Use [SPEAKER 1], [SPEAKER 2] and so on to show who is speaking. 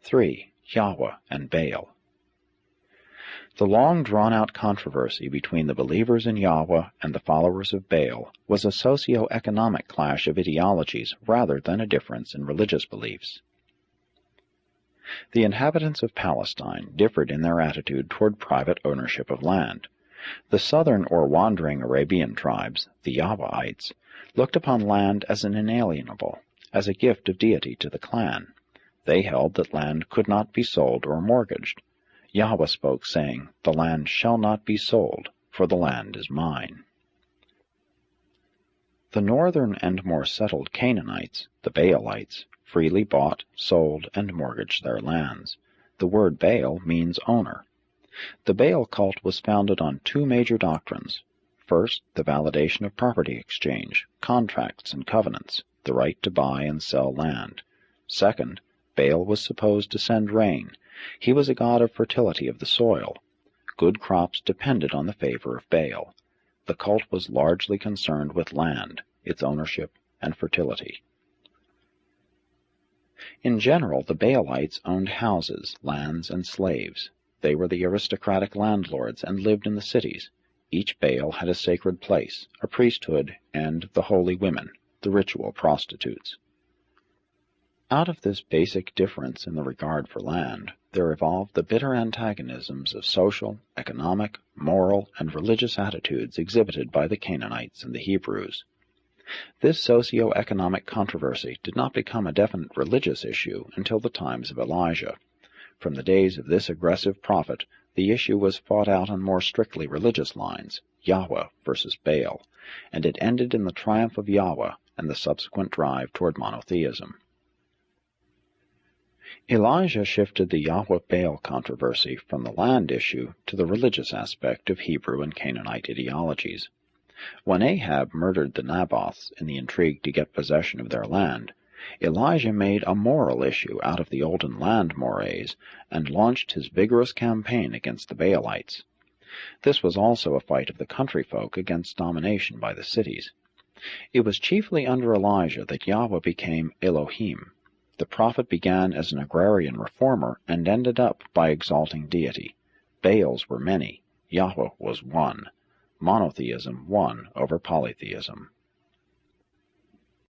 [SPEAKER 1] 3. Yahweh and Baal. The long drawn-out controversy between the believers in Yahweh and the followers of Baal was a socio-economic clash of ideologies rather than a difference in religious beliefs. The inhabitants of Palestine differed in their attitude toward private ownership of land. The southern or wandering Arabian tribes, the Yahweites, looked upon land as an inalienable, as a gift of deity to the clan. They held that land could not be sold or mortgaged. Yahweh spoke, saying, "The land shall not be sold, for the land is mine." The northern and more settled Canaanites, the Baalites, freely bought, sold, and mortgaged their lands. The word Baal means owner. The Baal cult was founded on two major doctrines. First, the validation of property exchange, contracts and covenants, the right to buy and sell land. Second, Baal was supposed to send rain. He was a god of fertility of the soil. Good crops depended on the favor of Baal. The cult was largely concerned with land, its ownership, and fertility. In general, the Baalites owned houses, lands, and slaves. They were the aristocratic landlords and lived in the cities. Each Baal had a sacred place, a priesthood, and the holy women, the ritual prostitutes. Out of this basic difference in the regard for land, there evolved the bitter antagonisms of social, economic, moral, and religious attitudes exhibited by the Canaanites and the Hebrews. This socio-economic controversy did not become a definite religious issue until the times of Elijah. From the days of this aggressive prophet, the issue was fought out on more strictly religious lines, Yahweh versus Baal, and it ended in the triumph of Yahweh and the subsequent drive toward monotheism. Elijah shifted the Yahweh-Baal controversy from the land issue to the religious aspect of Hebrew and Canaanite ideologies. When Ahab murdered the Naboths in the intrigue to get possession of their land, Elijah made a moral issue out of the olden land mores and launched his vigorous campaign against the Baalites. This was also a fight of the country folk against domination by the cities. It was chiefly under Elijah that Yahweh became Elohim. The prophet began as an agrarian reformer and ended up by exalting deity. Baals were many, Yahweh was one. Monotheism won over polytheism.